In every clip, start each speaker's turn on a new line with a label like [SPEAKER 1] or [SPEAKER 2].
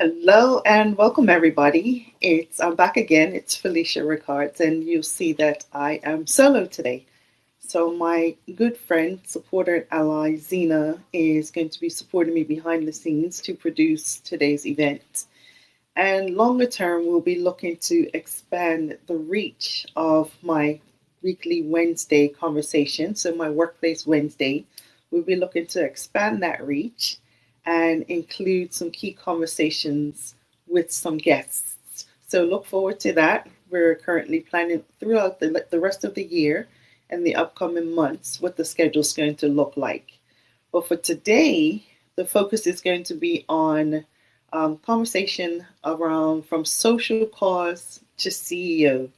[SPEAKER 1] Hello and welcome everybody. I'm back again. It's Felicia Ricards, and you'll see that I am solo today. So my good friend, supporter, and ally Zena is going to be supporting me behind the scenes to produce today's event. And longer term, we'll be looking to expand the reach of my weekly Wednesday conversation. So my workplace Wednesday, we'll be looking to expand that reach and include some key conversations with some guests. So look forward to that. We're currently planning throughout the rest of the year and the upcoming months what the schedule is going to look like. But for today, the focus is going to be on conversation around from social cause to CEO,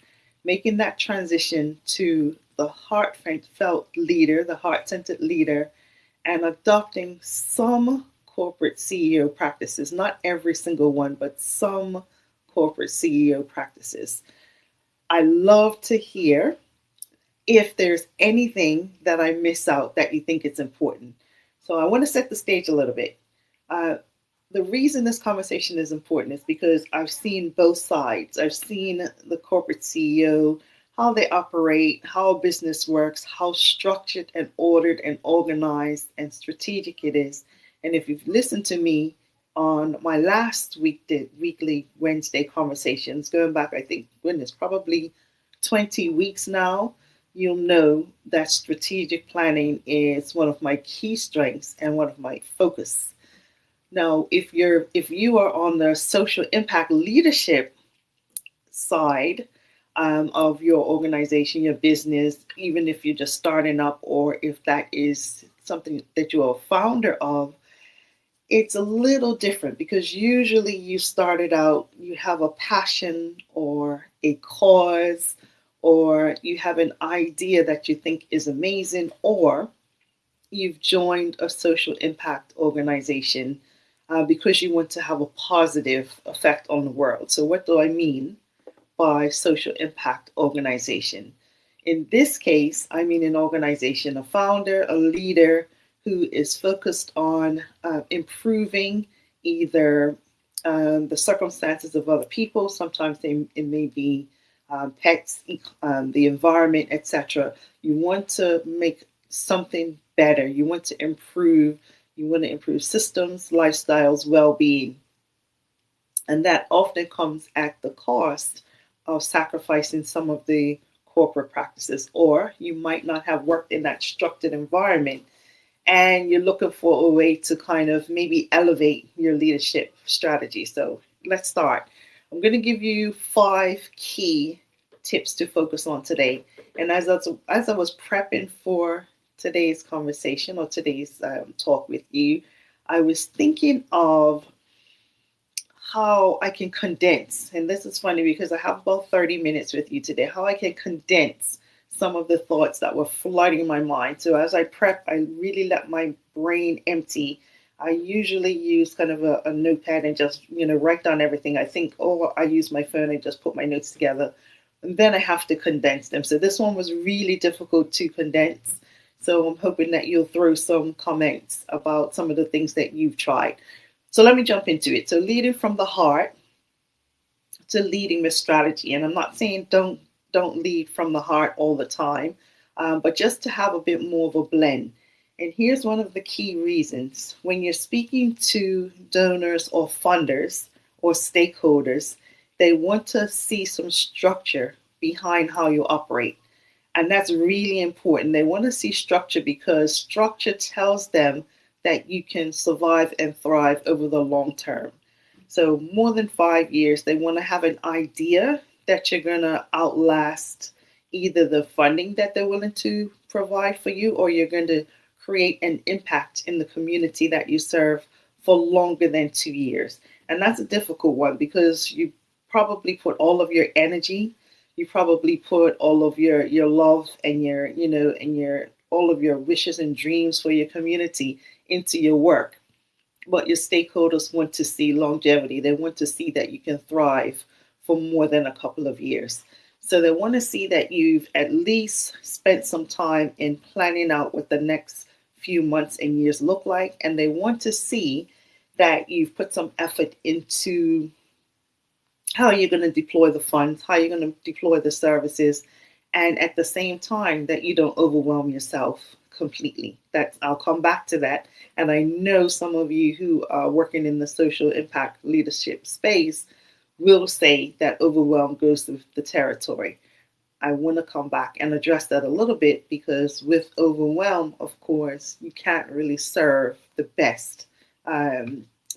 [SPEAKER 1] making that transition to the heartfelt leader, the heart-centered leader, and adopting some corporate CEO practices, not every single one, but some corporate CEO practices. I love to hear if there's anything that I miss out that you think is important. So I want to set the stage a little bit. The reason this conversation is important is because I've seen both sides. I've seen the corporate CEO, how they operate, how business works, how structured and ordered and organized and strategic it is. And if you've listened to me on my last weekly Wednesday conversations, going back, I think, goodness, probably 20 weeks now, you'll know that strategic planning is one of my key strengths and one of my focus. Now, if you are on the social impact leadership side of your organization, your business, even if you're just starting up or if that is something that you're a founder of, it's a little different because usually you started out, you have a passion or a cause, or you have an idea that you think is amazing, or you've joined a social impact organization because you want to have a positive effect on the world. So what do I mean by social impact organization? In this case, I mean an organization, a founder, a leader who is focused on improving either the circumstances of other people. Sometimes it may be pets, the environment, etc. You want to make something better. You want to improve. You want to improve systems, lifestyles, well-being. And that often comes at the cost of sacrificing some of the corporate practices, or you might not have worked in that structured environment and you're looking for a way to kind of maybe elevate your leadership strategy. So let's start. I'm going to give you 5 key tips to focus on today. And as I was prepping for today's conversation or today's talk with you, I was thinking of how I can condense, and this is funny because I have about 30 minutes with you today, how I can condense some of the thoughts that were flooding my mind. So as I prep, I really let my brain empty. I usually use kind of a notepad and just, write down everything I think, or I use my phone and just put my notes together. And then I have to condense them. So this one was really difficult to condense. So I'm hoping that you'll throw some comments about some of the things that you've tried. So let me jump into it. So leading from the heart to leading with strategy. And I'm not saying don't lead from the heart all the time, but just to have a bit more of a blend. And here's one of the key reasons. When you're speaking to donors or funders or stakeholders, they want to see some structure behind how you operate. And that's really important. They want to see structure because structure tells them that you can survive and thrive over the long term. So more than 5 years, they want to have an idea that you're going to outlast either the funding that they're willing to provide for you, or you're going to create an impact in the community that you serve for longer than 2 years. And that's a difficult one because you probably put all of your energy, you probably put all of your love and your all of your wishes and dreams for your community into your work. But your stakeholders want to see longevity. They want to see that you can thrive for more than a couple of years. So they want to see that you've at least spent some time in planning out what the next few months and years look like. And they want to see that you've put some effort into how you're going to deploy the funds, how you're going to deploy the services, and at the same time that you don't overwhelm yourself completely. That I'll come back to that. And I know some of you who are working in the social impact leadership space will say that overwhelm goes with the territory. I want to come back and address that a little bit because with overwhelm, of course, you can't really serve the best.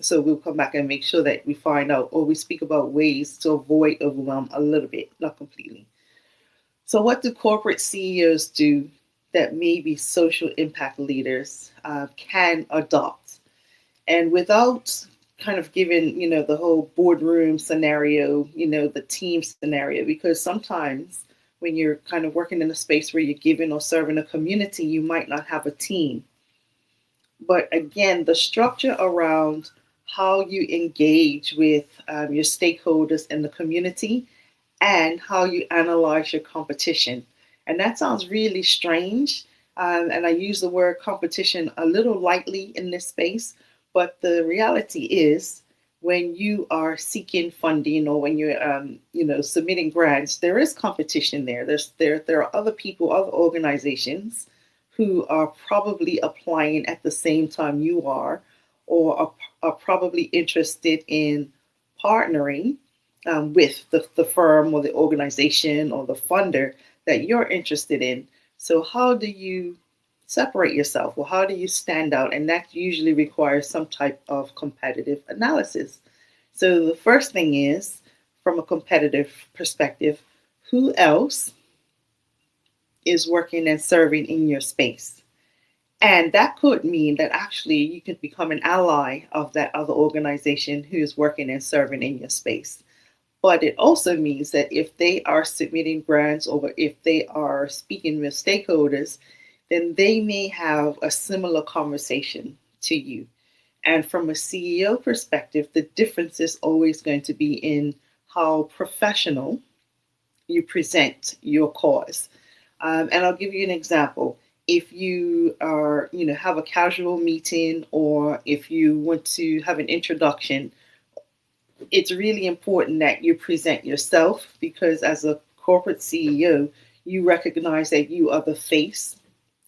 [SPEAKER 1] So we'll come back and make sure that we find out or we speak about ways to avoid overwhelm a little bit, not completely. So, what do corporate CEOs do that maybe social impact leaders can adopt? And without kind of giving, the whole boardroom scenario, the team scenario, because sometimes when you're kind of working in a space where you're giving or serving a community, you might not have a team. But again, the structure around how you engage with your stakeholders in the community and how you analyze your competition. And that sounds really strange. And I use the word competition a little lightly in this space. But the reality is, when you are seeking funding or when you're, submitting grants, there is competition there. There are other people, other organizations who are probably applying at the same time you are, or are probably interested in partnering with the firm or the organization or the funder that you're interested in. So how do you separate yourself? Well, how do you stand out? And that usually requires some type of competitive analysis. So the first thing is, from a competitive perspective, who else is working and serving in your space? And that could mean that actually you could become an ally of that other organization who is working and serving in your space. But it also means that if they are submitting grants or if they are speaking with stakeholders, then they may have a similar conversation to you. And from a CEO perspective, the difference is always going to be in how professional you present your cause. And I'll give you an example. If you are, have a casual meeting, or if you want to have an introduction, it's really important that you present yourself, because as a corporate CEO, you recognize that you are the face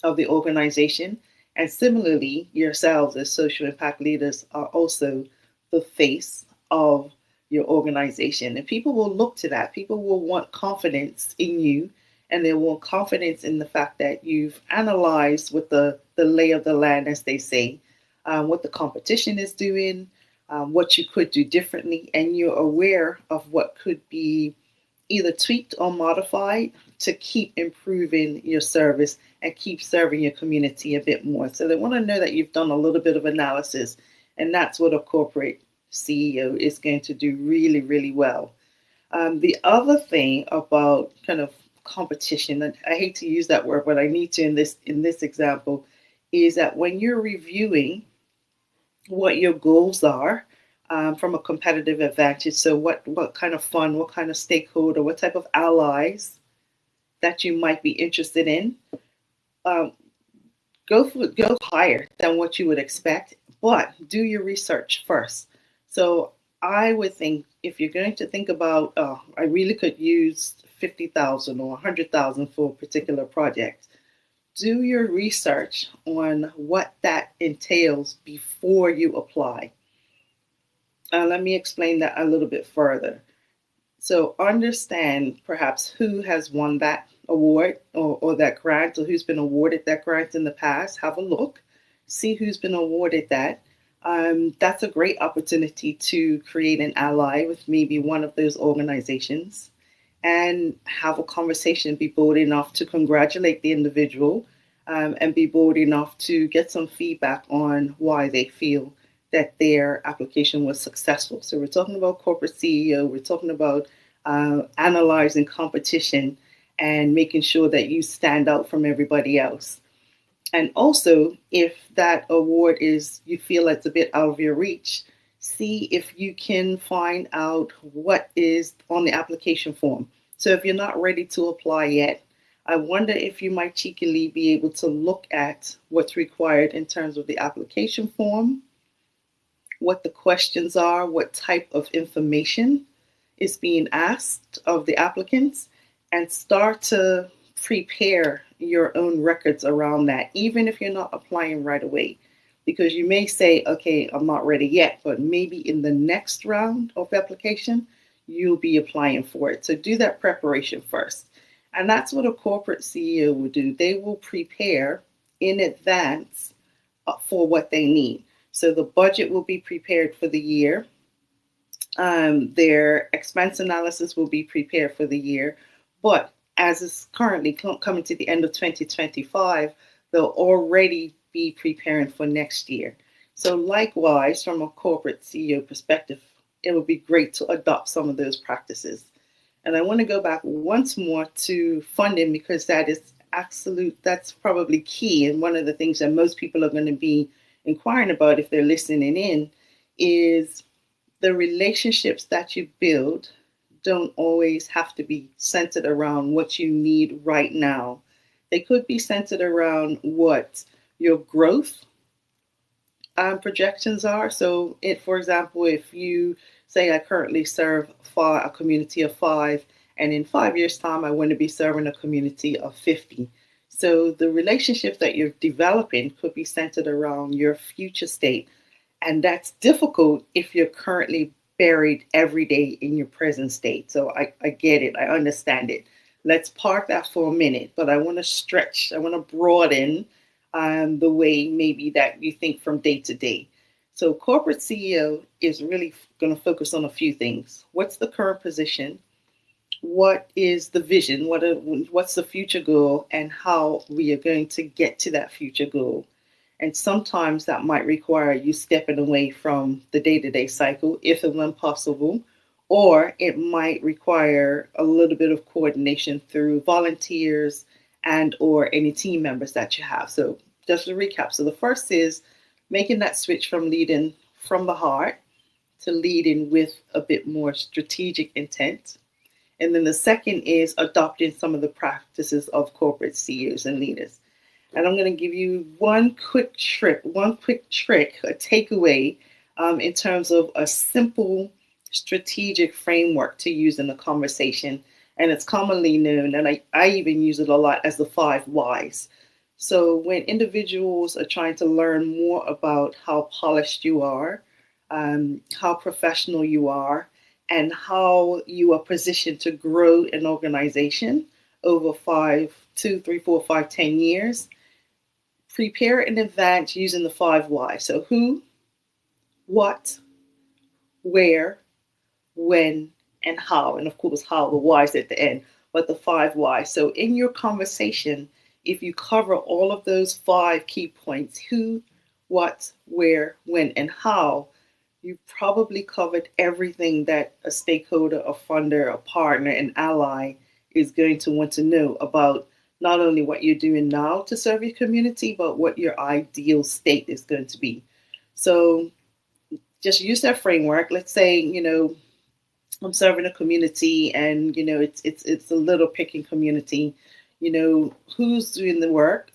[SPEAKER 1] of the organization. And similarly, yourselves as social impact leaders are also the face of your organization. And people will look to that. People will want confidence in you, and they want confidence in the fact that you've analyzed what the lay of the land, as they say, what the competition is doing, what you could do differently, and you're aware of what could be either tweaked or modified to keep improving your service and keep serving your community a bit more. So they want to know that you've done a little bit of analysis, and that's what a corporate CEO is going to do really, really well. The other thing about kind of competition, and I hate to use that word, but I need to in this example, is that when you're reviewing what your goals are from a competitive advantage. So what kind of fund, what kind of stakeholder, what type of allies that you might be interested in, go higher than what you would expect, but do your research first. So I would think, if you're going to think about, I really could use 50,000 or 100,000 for a particular project, do your research on what that entails before you apply. Let me explain that a little bit further. So understand perhaps who has won that award or that grant, or who's been awarded that grant in the past. Have a look, see who's been awarded that. That's a great opportunity to create an ally with maybe one of those organizations and have a conversation. Be bold enough to congratulate the individual, and be bold enough to get some feedback on why they feel that their application was successful. So we're talking about corporate CEO, we're talking about analyzing competition and making sure that you stand out from everybody else. And also, if that award is, you feel it's a bit out of your reach, see if you can find out what is on the application form. So if you're not ready to apply yet, I wonder if you might cheekily be able to look at what's required in terms of the application form, what the questions are, what type of information is being asked of the applicants, and start to prepare your own records around that, even if you're not applying right away. Because you may say, okay, I'm not ready yet, but maybe in the next round of application, you'll be applying for it. So do that preparation first. And that's what a corporate CEO will do. They will prepare in advance for what they need. So the budget will be prepared for the year. Their expense analysis will be prepared for the year. But as is currently coming to the end of 2025, they'll already be preparing for next year. So likewise, from a corporate CEO perspective, it would be great to adopt some of those practices. And I want to go back once more to funding, because that is that's probably key. And one of the things that most people are going to be inquiring about if they're listening in is the relationships that you build don't always have to be centered around what you need right now. They could be centered around what your growth projections are. So, for example, if you say I currently serve a community of 5, and in 5 years' time, I want to be serving a community of 50. So the relationships that you're developing could be centered around your future state. And that's difficult if you're currently buried every day in your present state. So I get it. I understand it. Let's park that for a minute. But I want to stretch. I want to broaden the way maybe that you think from day to day. So corporate CEO is really going to focus on a few things. What's the current position? What is the vision? What's the future goal? And how we are going to get to that future goal? And sometimes that might require you stepping away from the day-to-day cycle, if and when possible, or it might require a little bit of coordination through volunteers and or any team members that you have. So just to recap. So the first is making that switch from leading from the heart to leading with a bit more strategic intent. And then the second is adopting some of the practices of corporate CEOs and leaders. And I'm going to give you one quick trick, a takeaway in terms of a simple strategic framework to use in a conversation. And it's commonly known, and I even use it a lot, as the 5 whys. So when individuals are trying to learn more about how polished you are, how professional you are, and how you are positioned to grow an organization over 2, 3, 4, 5, 10 years, prepare in advance using the 5 whys. So who, what, where, when, and how. And of course, how, the whys at the end, but the 5 whys. So in your conversation, if you cover all of those 5 key points, who, what, where, when, and how, you've probably covered everything that a stakeholder, a funder, a partner, an ally is going to want to know about not only what you're doing now to serve your community, but what your ideal state is going to be. So just use that framework. Let's say, I'm serving a community and, it's a little picking community. Who's doing the work?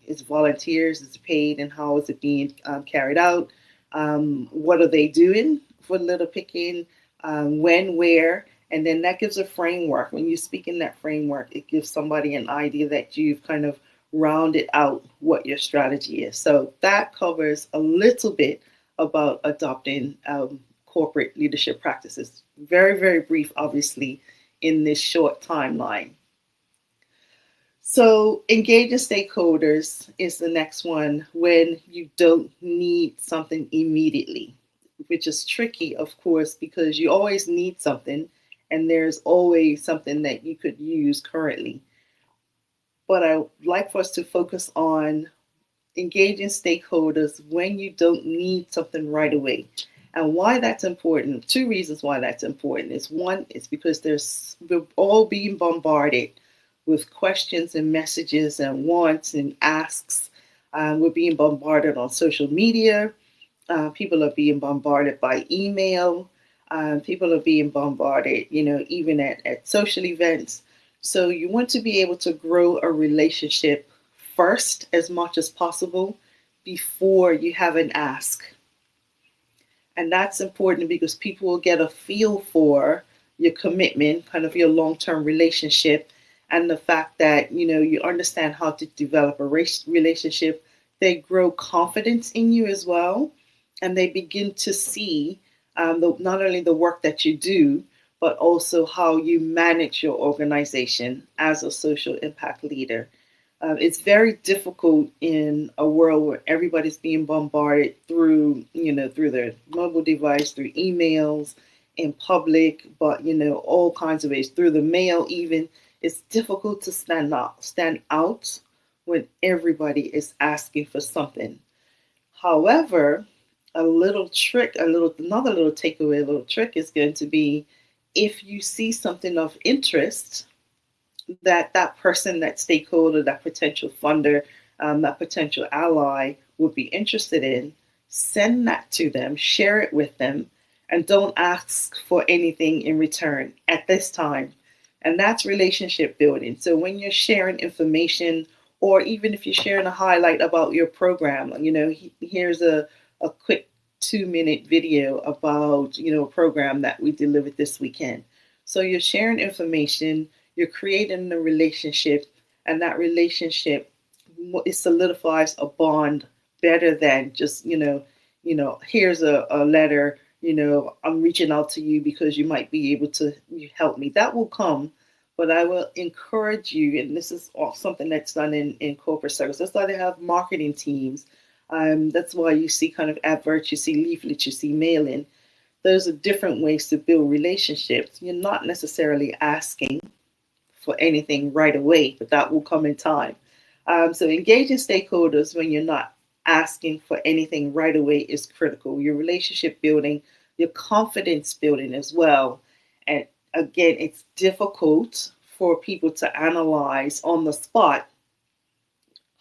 [SPEAKER 1] Is volunteers? Is it paid? And how is it being carried out? What are they doing for little picking? When, where? And then that gives a framework. When you speak in that framework, it gives somebody an idea that you've kind of rounded out what your strategy is. So that covers a little bit about adopting corporate leadership practices. Very, very brief, obviously, in this short timeline. So engaging stakeholders is the next one when you don't need something immediately, which is tricky, of course, because you always need something and there's always something that you could use currently. But I would like for us to focus on engaging stakeholders when you don't need something right away. And why that's important, 2 reasons why that's important is, one, is because we're all being bombarded with questions and messages and wants and asks. We're being bombarded on social media. People are being bombarded by email. People are being bombarded, even at social events. So you want to be able to grow a relationship first as much as possible before you have an ask. And that's important because people will get a feel for your commitment, kind of your long-term relationship, and the fact that you understand how to develop a relationship. They grow confidence in you as well, and they begin to see not only the work that you do, but also how you manage your organization as a social impact leader. It's very difficult in a world where everybody's being bombarded through their mobile device, through emails, in public, but all kinds of ways, through the mail even. It's difficult to stand out when everybody is asking for something. However, another little takeaway, a little trick is going to be, if you see something of interest that person, that stakeholder, that potential funder, that potential ally would be interested in, send that to them, share it with them, and don't ask for anything in return at this time. And that's relationship building. So when you're sharing information, or even if you're sharing a highlight about your program, here's a quick 2-minute video about a program that we delivered this weekend. So you're sharing information, you're creating a relationship, and that relationship, it solidifies a bond better than just here's a letter. I'm reaching out to you because you might be able to help me. That will come, but I will encourage you, and this is something that's done in corporate circles. That's why they have marketing teams. That's why you see kind of adverts, you see leaflets, you see mailing. Those are different ways to build relationships. You're not necessarily asking for anything right away, but that will come in time. So engaging stakeholders when you're not asking for anything right away is critical. Your relationship building, your confidence building as well. And again, it's difficult for people to analyze on the spot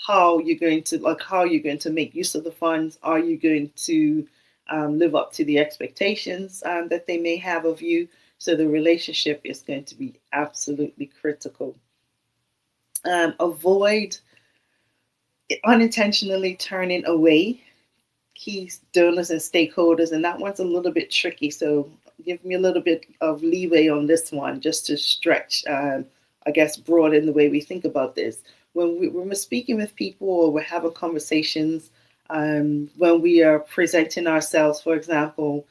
[SPEAKER 1] how you're going to make use of the funds. Are you going to live up to the expectations that they may have of you? So the relationship is going to be absolutely critical. Avoid unintentionally turning away key donors and stakeholders, and that one's a little bit tricky. So give me a little bit of leeway on this one, just to stretch, broaden the way we think about this. When we're speaking with people, or we're having conversations, when we are presenting ourselves, for example,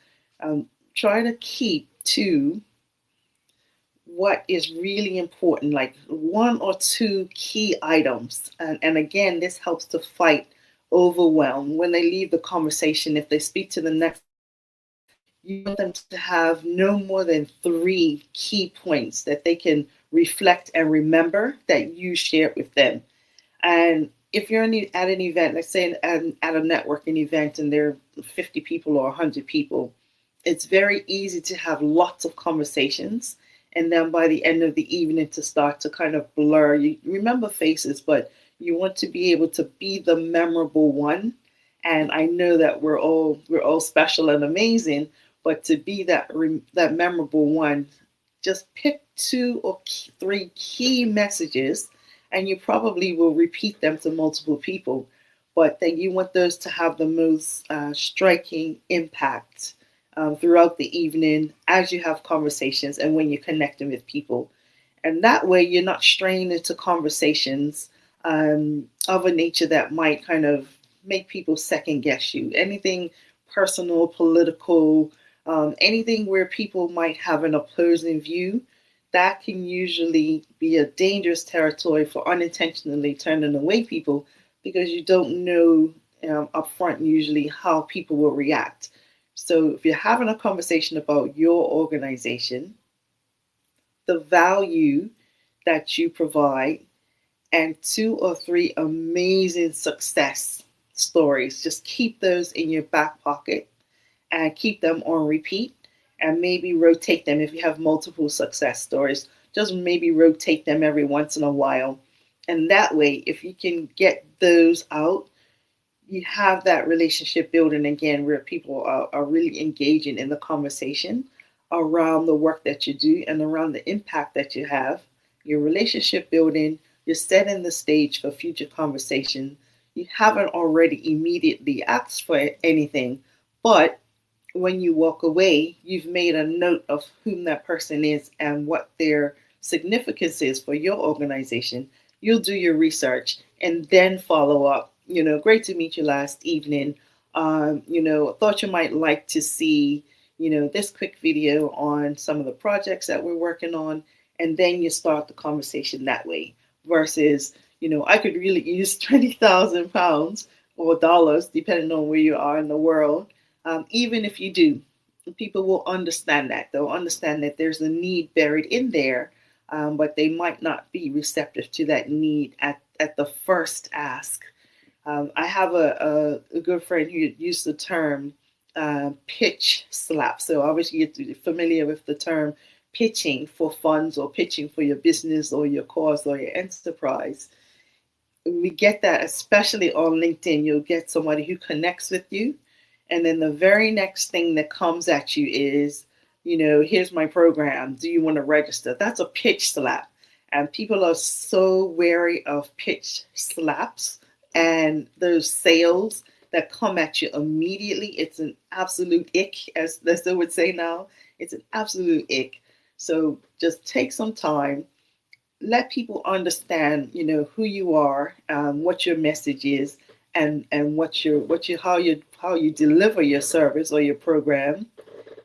[SPEAKER 1] try to keep to what is really important, like 1 or 2 key items. And again, this helps to fight overwhelm. When they leave the conversation, if they speak to the next, you want them to have no more than 3 key points that they can reflect and remember that you shared with them. And if you're at an event, let's say at a networking event, and there are 50 people or 100 people, it's very easy to have lots of conversations, and then by the end of the evening to start to kind of blur. You remember faces, but you want to be able to be the memorable one. And I know that we're all special and amazing, but to be that memorable one, just pick 2 or 3 key messages, and you probably will repeat them to multiple people. But then you want those to have the most striking impact throughout the evening as you have conversations and when you're connecting with people. And that way you're not straying into conversations of a nature that might kind of make people second guess you. Anything personal, political, anything where people might have an opposing view, that can usually be a dangerous territory for unintentionally turning away people, because you don't know upfront usually how people will react. So if you're having a conversation about your organization, the value that you provide, and 2 or 3 amazing success stories, just keep those in your back pocket and keep them on repeat, and maybe rotate them. If you have multiple success stories, just maybe rotate them every once in a while. And that way, if you can get those out, you have that relationship building again, where people are really engaging in the conversation around the work that you do and around the impact that you have. Your relationship building, you're setting the stage for future conversation. You haven't already immediately asked for anything, but when you walk away, you've made a note of whom that person is and what their significance is for your organization. You'll do your research and then follow up. Great to meet you last evening. Thought you might like to see, this quick video on some of the projects that we're working on. And then you start the conversation that way versus, I could really use £20,000 or dollars, depending on where you are in the world. Even if you do, people will understand that. They'll understand that there's a need buried in there, but they might not be receptive to that need at the first ask. I have a good friend who used the term pitch slap. So obviously you're familiar with the term pitching for funds or pitching for your business or your cause or your enterprise. We get that especially on LinkedIn. You'll get somebody who connects with you, and then the very next thing that comes at you is, here's my program. Do you want to register? That's a pitch slap. And people are so wary of pitch slaps and those sales that come at you immediately. It's an absolute ick, as they would say now. It's an absolute ick. So just take some time, let people understand, who you are, what your message is, and how you deliver your service or your program,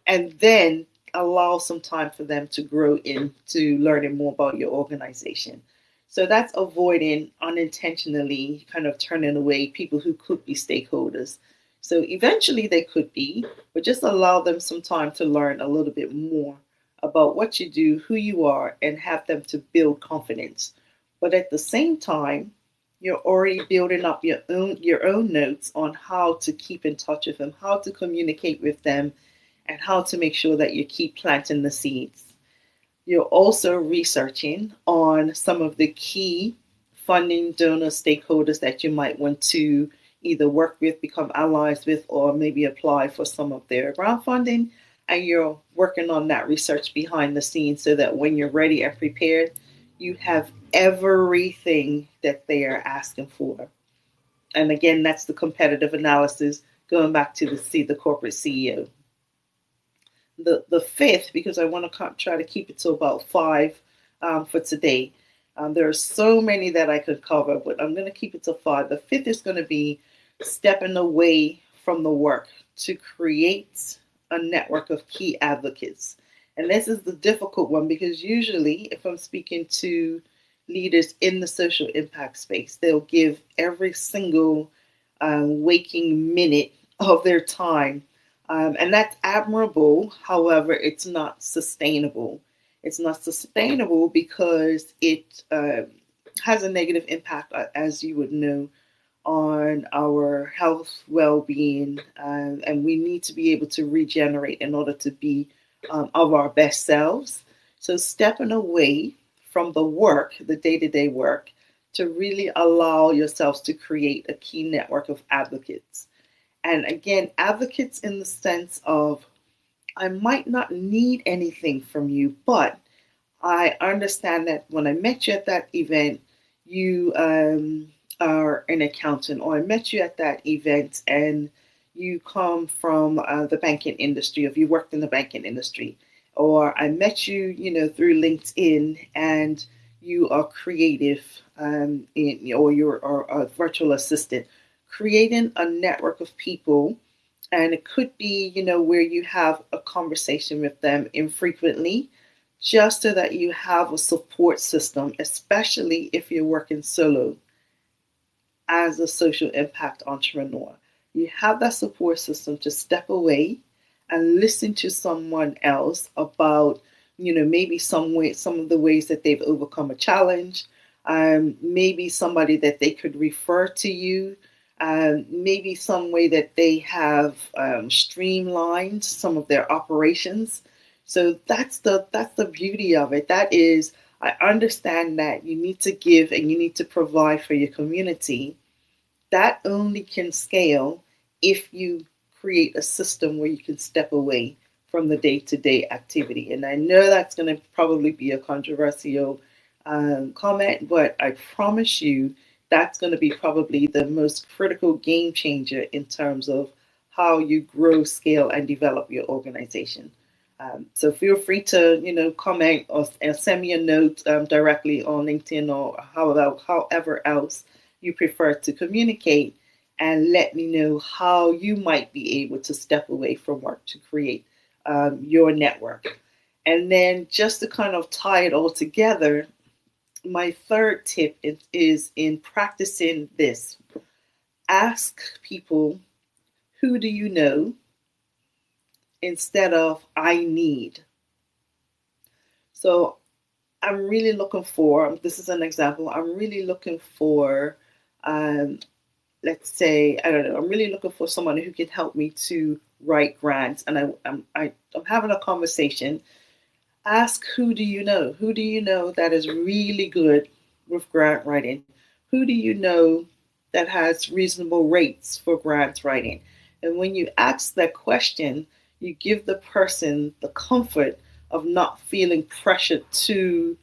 [SPEAKER 1] and then allow some time for them to grow into learning more about your organization. So that's avoiding unintentionally kind of turning away people who could be stakeholders. So eventually they could be, but just allow them some time to learn a little bit more about what you do, who you are, and have them to build confidence. But at the same time, you're already building up your own notes on how to keep in touch with them, how to communicate with them, and how to make sure that you keep planting the seeds. You're also researching on some of the key funding donor stakeholders that you might want to either work with, become allies with, or maybe apply for some of their grant funding. And you're working on that research behind the scenes so that when you're ready and prepared, you have everything that they are asking for. And again, that's the competitive analysis, going back to the corporate CEO. The fifth, because I want to try to keep it to about 5 for today. There are so many that I could cover, but I'm going to keep it to 5. The fifth is going to be stepping away from the work to create a network of key advocates. And this is the difficult one because usually if I'm speaking to leaders in the social impact space, they'll give every single waking minute of their time. And that's admirable. However, it's not sustainable. It's not sustainable because it has a negative impact, as you would know, on our health, well-being, and we need to be able to regenerate in order to be of our best selves. So stepping away from the work, the day-to-day work, to really allow yourselves to create a key network of advocates. And again, advocates in the sense of, I might not need anything from you, but I understand that when I met you at that event, you are an accountant, or I met you at that event and you come from the banking industry, or you worked in the banking industry, or I met you, through LinkedIn and you are creative, or you're a virtual assistant. Creating a network of people, and it could be, where you have a conversation with them infrequently, just so that you have a support system, especially if you're working solo as a social impact entrepreneur. You have that support system to step away and listen to someone else about, maybe some of the ways that they've overcome a challenge, maybe somebody that they could refer to you, maybe some way that they have streamlined some of their operations. So that's the beauty of it. That is, I understand that you need to give and you need to provide for your community. That only can scale if you create a system where you can step away from the day-to-day activity. And I know that's going to probably be a controversial comment, but I promise you that's going to be probably the most critical game changer in terms of how you grow, scale, and develop your organization. So feel free to, comment or send me a note directly on LinkedIn or however else you prefer to communicate, and let me know how you might be able to step away from work to create your network. And then just to kind of tie it all together, my third tip is in practicing this. Ask people, who do you know, instead of I need. So I'm really looking for, this is an example, I'm really looking for, let's say, I don't know, I'm really looking for someone who can help me to write grants. And I'm having a conversation. Ask, who do you know? Who do you know that is really good with grant writing? Who do you know that has reasonable rates for grant writing? And when you ask that question, you give the person the comfort of not feeling pressured to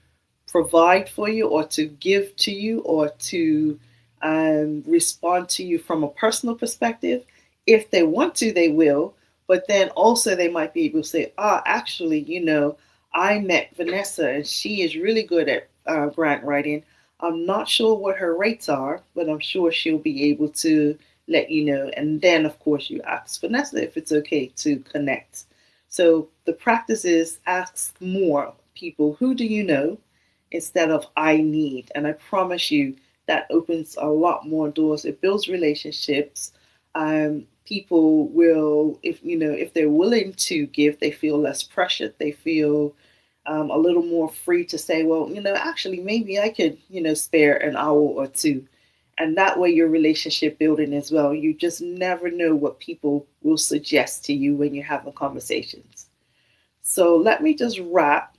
[SPEAKER 1] provide for you or to give to you or to respond to you from a personal perspective. If they want to, they will. But then also they might be able to say, actually, I met Vanessa and she is really good at grant writing. I'm not sure what her rates are, but I'm sure she'll be able to let you know. And then, of course, you ask Vanessa if it's okay to connect. So the practice is ask more people, who do you know, instead of I need. And I promise you that opens a lot more doors. It builds relationships. People will, if they're willing to give, they feel less pressured. They feel a little more free to say, well, actually, maybe I could, spare an hour or two. And that way your relationship building as well. You just never know what people will suggest to you when you're having conversations. So let me just wrap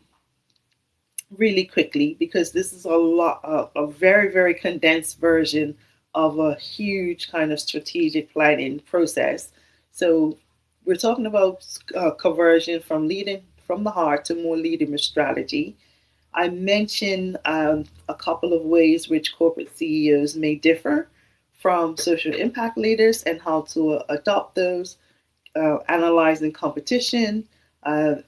[SPEAKER 1] really quickly, because this is a very, very condensed version of a huge kind of strategic planning process. So we're talking about conversion from leading from the heart to more leading with strategy. I mentioned a couple of ways which corporate CEOs may differ from social impact leaders and how to adopt those, analyzing competition,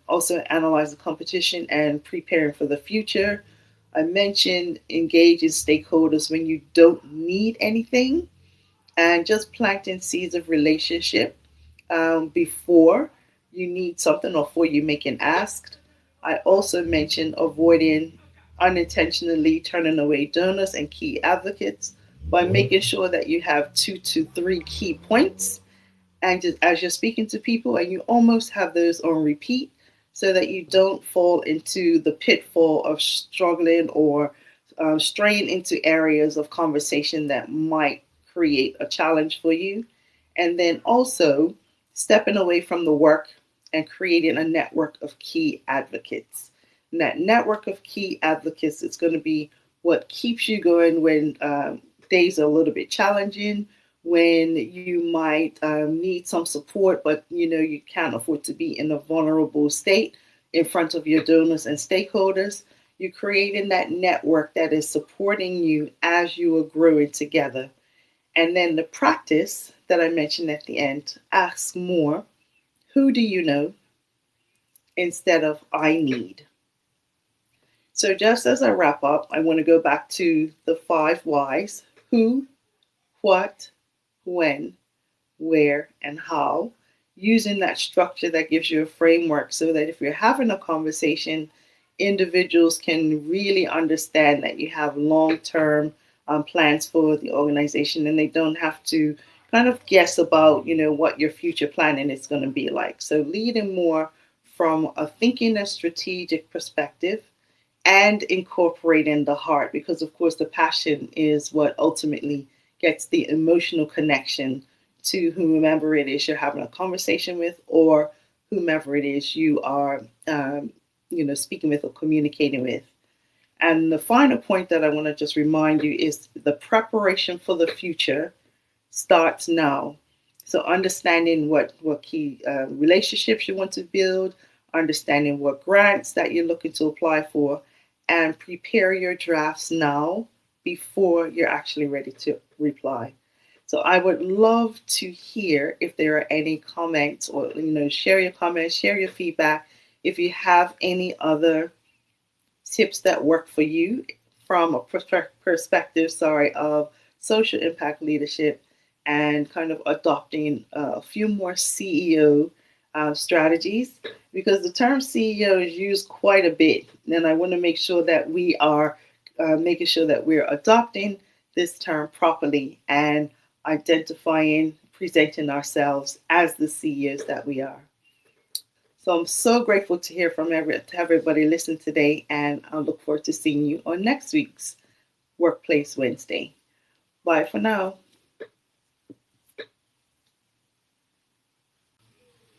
[SPEAKER 1] also analyzing competition and preparing for the future. I mentioned engaging stakeholders when you don't need anything, and just planting seeds of relationship before you need something or before you make an ask. I also mentioned avoiding unintentionally turning away donors and key advocates by making sure that you have 2 to 3 key points, and just as you're speaking to people, and you almost have those on repeat, so that you don't fall into the pitfall of struggling or straying into areas of conversation that might create a challenge for you. And then also stepping away from the work and creating a network of key advocates. And that network of key advocates is going to be what keeps you going when days are a little bit challenging, when you might need some support, but you can't afford to be in a vulnerable state in front of your donors and stakeholders. You're creating that network that is supporting you as you are growing together. And then the practice that I mentioned at the end, ask more, who do you know, instead of I need. So just as I wrap up, I want to go back to the 5 whys: who, what, when, where, and how, using that structure that gives you a framework so that if you're having a conversation, individuals can really understand that you have long-term plans for the organization, and they don't have to kind of guess about, what your future planning is going to be like. So leading more from a thinking and strategic perspective, and incorporating the heart, because of course the passion is what ultimately gets the emotional connection to whomever it is you're having a conversation with, or whomever it is you are speaking with or communicating with. And the final point that I want to just remind you is the preparation for the future starts now. So understanding what key relationships you want to build, understanding what grants that you're looking to apply for, and prepare your drafts now before you're actually ready to reply. So I would love to hear if there are any comments, or share your comments, share your feedback. If you have any other tips that work for you from a perspective, of social impact leadership, and kind of adopting a few more CEO strategies, because the term CEO is used quite a bit, and I want to make sure that we are making sure that we're adopting this term properly and identifying, presenting ourselves as the CEOs that we are. So I'm so grateful to hear from everybody listen today, and I look forward to seeing you on next week's Workplace Wednesday. Bye for now.